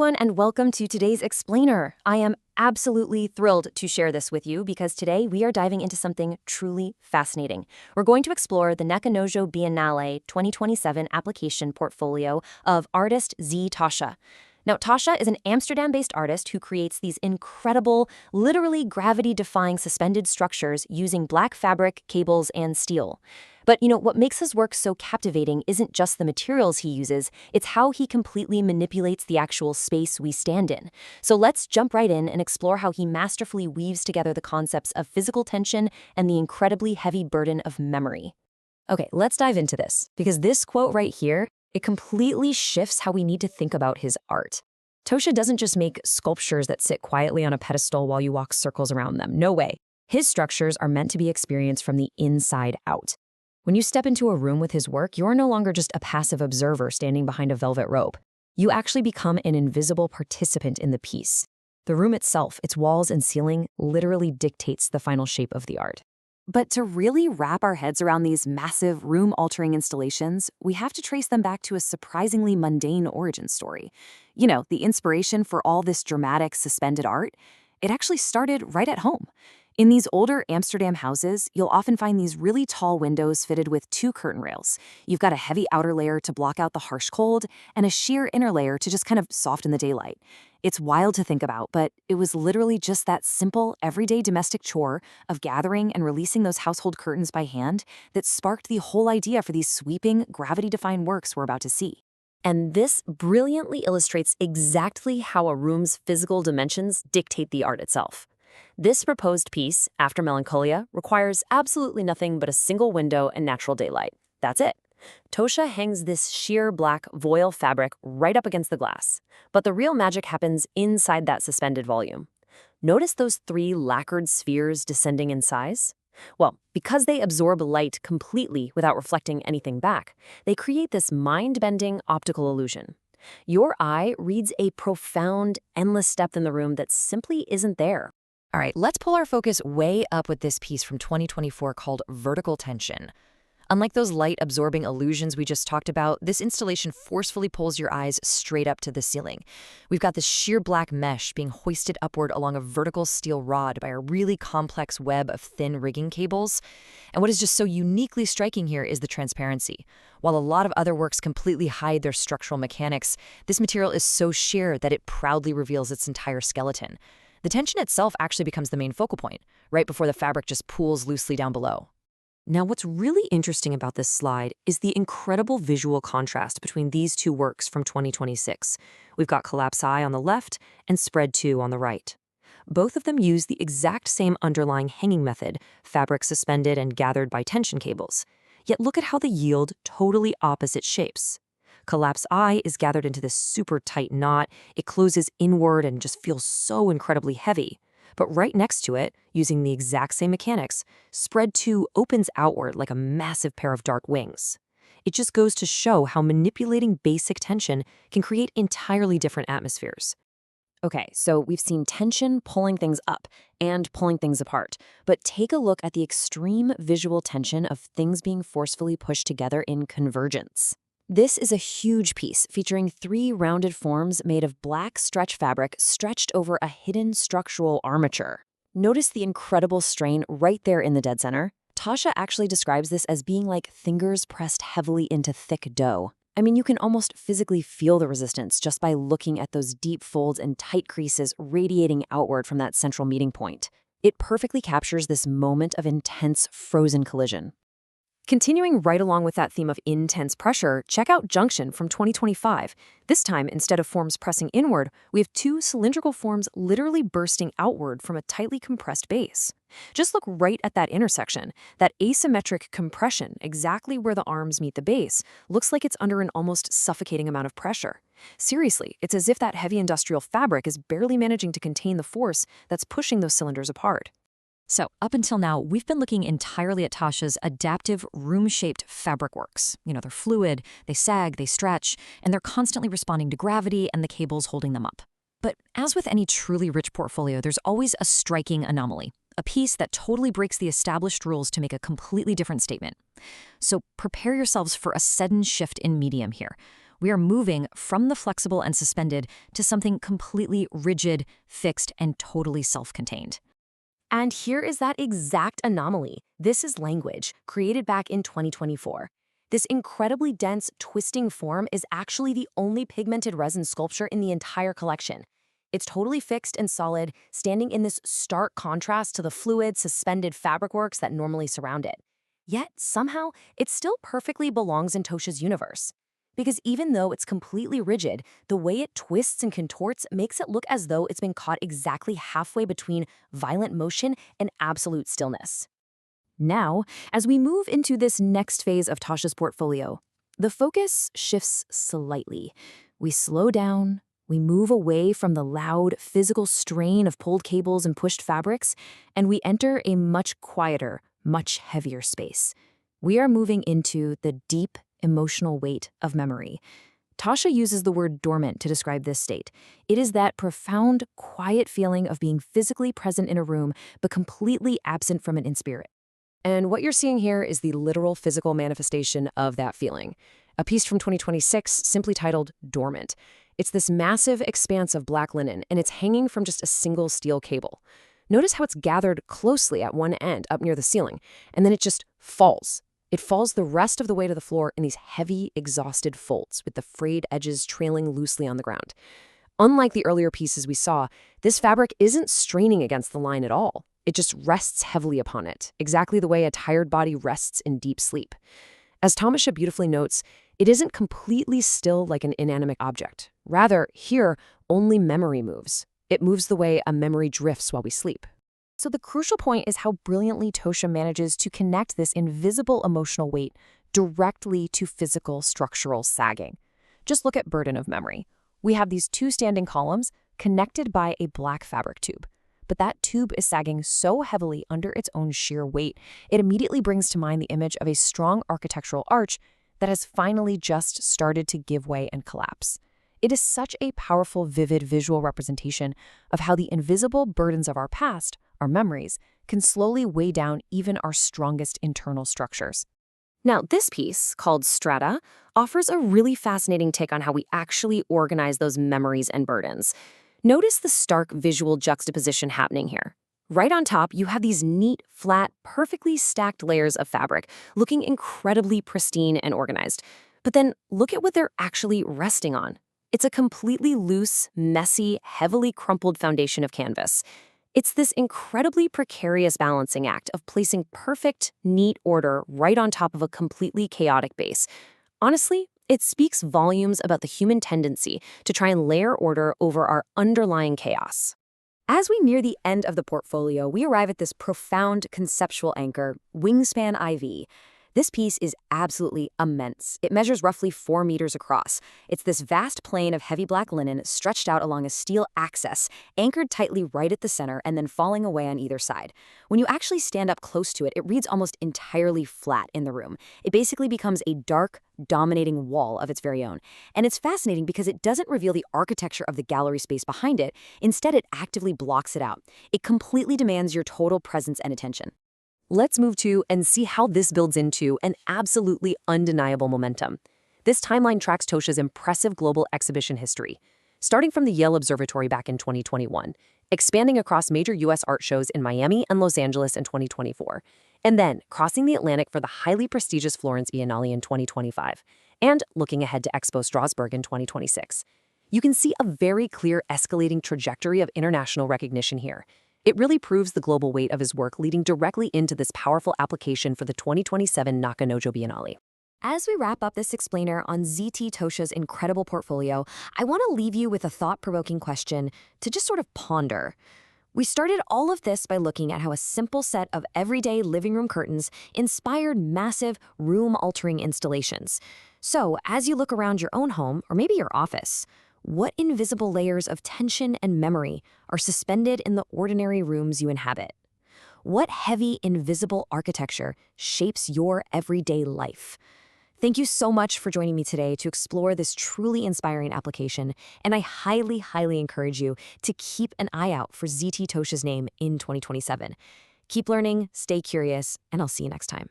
everyone, and welcome to today's Explainer. I am absolutely thrilled to share this with you because today we are diving into something truly fascinating. We're going to explore the Nekanojo Biennale 2027 application portfolio of artist ZT Tosha. Now, Tosha is an Amsterdam-based artist who creates these incredible, literally gravity-defying suspended structures using black fabric, cables, and steel. But, what makes his work so captivating isn't just the materials he uses, it's how he completely manipulates the actual space we stand in. So let's jump right in and explore how he masterfully weaves together the concepts of physical tension and the incredibly heavy burden of memory. Okay, let's dive into this, because this quote right here, it completely shifts how we need to think about his art. Tosha doesn't just make sculptures that sit quietly on a pedestal while you walk circles around them. No way. His structures are meant to be experienced from the inside out. When you step into a room with his work, you're no longer just a passive observer standing behind a velvet rope. You actually become an invisible participant in the piece. The room itself, its walls and ceiling, literally dictates the final shape of the art. But to really wrap our heads around these massive, room-altering installations, we have to trace them back to a surprisingly mundane origin story. The inspiration for all this dramatic, suspended art, it actually started right at home. In these older Amsterdam houses, you'll often find these really tall windows fitted with two curtain rails. You've got a heavy outer layer to block out the harsh cold, and a sheer inner layer to just kind of soften the daylight. It's wild to think about, but it was literally just that simple, everyday domestic chore of gathering and releasing those household curtains by hand that sparked the whole idea for these sweeping, gravity-defying works we're about to see. And this brilliantly illustrates exactly how a room's physical dimensions dictate the art itself. This proposed piece, After Melancholia, requires absolutely nothing but a single window and natural daylight. That's it. Tosha hangs this sheer black voile fabric right up against the glass. But the real magic happens inside that suspended volume. Notice those three lacquered spheres descending in size? Well, because they absorb light completely without reflecting anything back, they create this mind-bending optical illusion. Your eye reads a profound, endless depth in the room that simply isn't there. All right, let's pull our focus way up with this piece from 2024 called Vertical Tension. Unlike those light-absorbing illusions we just talked about, this installation forcefully pulls your eyes straight up to the ceiling. We've got this sheer black mesh being hoisted upward along a vertical steel rod by a really complex web of thin rigging cables. And what is just so uniquely striking here is the transparency. While a lot of other works completely hide their structural mechanics, this material is so sheer that it proudly reveals its entire skeleton. The tension itself actually becomes the main focal point, right before the fabric just pools loosely down below. Now, what's really interesting about this slide is the incredible visual contrast between these two works from 2026. We've got Collapse I on the left and Spread II on the right. Both of them use the exact same underlying hanging method, fabric suspended and gathered by tension cables. Yet look at how they yield totally opposite shapes. Collapse I is gathered into this super tight knot. It closes inward and just feels so incredibly heavy. But right next to it, using the exact same mechanics, Spread II opens outward like a massive pair of dark wings. It just goes to show how manipulating basic tension can create entirely different atmospheres. Okay, so we've seen tension pulling things up and pulling things apart, but take a look at the extreme visual tension of things being forcefully pushed together in convergence. This is a huge piece featuring three rounded forms made of black stretch fabric stretched over a hidden structural armature. Notice the incredible strain right there in the dead center. Tosha actually describes this as being like fingers pressed heavily into thick dough. I mean, you can almost physically feel the resistance just by looking at those deep folds and tight creases radiating outward from that central meeting point. It perfectly captures this moment of intense frozen collision. Continuing right along with that theme of intense pressure, check out Junction from 2025. This time, instead of forms pressing inward, we have two cylindrical forms literally bursting outward from a tightly compressed base. Just look right at that intersection. That asymmetric compression, exactly where the arms meet the base, looks like it's under an almost suffocating amount of pressure. Seriously, it's as if that heavy industrial fabric is barely managing to contain the force that's pushing those cylinders apart. So, up until now, we've been looking entirely at Tosha's adaptive, room-shaped fabric works. They're fluid, they sag, they stretch, and they're constantly responding to gravity and the cables holding them up. But as with any truly rich portfolio, there's always a striking anomaly, a piece that totally breaks the established rules to make a completely different statement. So prepare yourselves for a sudden shift in medium here. We are moving from the flexible and suspended to something completely rigid, fixed, and totally self-contained. And here is that exact anomaly. This is language, created back in 2024. This incredibly dense, twisting form is actually the only pigmented resin sculpture in the entire collection. It's totally fixed and solid, standing in this stark contrast to the fluid, suspended fabric works that normally surround it. Yet, somehow, it still perfectly belongs in Tosha's universe. Because even though it's completely rigid, the way it twists and contorts makes it look as though it's been caught exactly halfway between violent motion and absolute stillness. Now, as we move into this next phase of Tosha's portfolio, the focus shifts slightly. We slow down, we move away from the loud, physical strain of pulled cables and pushed fabrics, and we enter a much quieter, much heavier space. We are moving into the deep, emotional weight of memory. Tosha uses the word dormant to describe this state. It is that profound, quiet feeling of being physically present in a room, but completely absent from it in spirit. And what you're seeing here is the literal physical manifestation of that feeling. A piece from 2026 simply titled Dormant. It's this massive expanse of black linen, and it's hanging from just a single steel cable. Notice how it's gathered closely at one end up near the ceiling, and then it just falls. It falls the rest of the way to the floor in these heavy, exhausted folds, with the frayed edges trailing loosely on the ground. Unlike the earlier pieces we saw, this fabric isn't straining against the line at all. It just rests heavily upon it, exactly the way a tired body rests in deep sleep. As Tosha beautifully notes, it isn't completely still like an inanimate object. Rather, here, only memory moves. It moves the way a memory drifts while we sleep. So the crucial point is how brilliantly Tosha manages to connect this invisible emotional weight directly to physical structural sagging. Just look at burden of memory. We have these two standing columns connected by a black fabric tube. But that tube is sagging so heavily under its own sheer weight, it immediately brings to mind the image of a strong architectural arch that has finally just started to give way and collapse. It is such a powerful, vivid visual representation of how the invisible burdens of our past, our memories, can slowly weigh down even our strongest internal structures. Now, this piece, called Strata, offers a really fascinating take on how we actually organize those memories and burdens. Notice the stark visual juxtaposition happening here. Right on top, you have these neat, flat, perfectly stacked layers of fabric, looking incredibly pristine and organized. But then look at what they're actually resting on. It's a completely loose, messy, heavily crumpled foundation of canvas. It's this incredibly precarious balancing act of placing perfect, neat order right on top of a completely chaotic base. Honestly, it speaks volumes about the human tendency to try and layer order over our underlying chaos. As we near the end of the portfolio, we arrive at this profound conceptual anchor, Wingspan IV. This piece is absolutely immense. It measures roughly 4 meters across. It's this vast plane of heavy black linen stretched out along a steel axis, anchored tightly right at the center and then falling away on either side. When you actually stand up close to it, it reads almost entirely flat in the room. It basically becomes a dark, dominating wall of its very own. And it's fascinating because it doesn't reveal the architecture of the gallery space behind it. Instead, it actively blocks it out. It completely demands your total presence and attention. Let's move to and see how this builds into an absolutely undeniable momentum. This timeline tracks Tosha's impressive global exhibition history, starting from the Yale Observatory back in 2021, expanding across major U.S. art shows in Miami and Los Angeles in 2024, and then crossing the Atlantic for the highly prestigious Florence Biennale in 2025, and looking ahead to Expo Strasbourg in 2026. You can see a very clear escalating trajectory of international recognition here. It really proves the global weight of his work, leading directly into this powerful application for the 2027 Nakanojo Biennale. As we wrap up this explainer on ZT Tosha's incredible portfolio, I want to leave you with a thought-provoking question to just sort of ponder. We started all of this by looking at how a simple set of everyday living room curtains inspired massive, room-altering installations. So, as you look around your own home, or maybe your office, what invisible layers of tension and memory are suspended in the ordinary rooms you inhabit? What heavy, invisible architecture shapes your everyday life? Thank you so much for joining me today to explore this truly inspiring application, and I highly, highly encourage you to keep an eye out for ZT Tosha's name in 2027. Keep learning, stay curious, and I'll see you next time.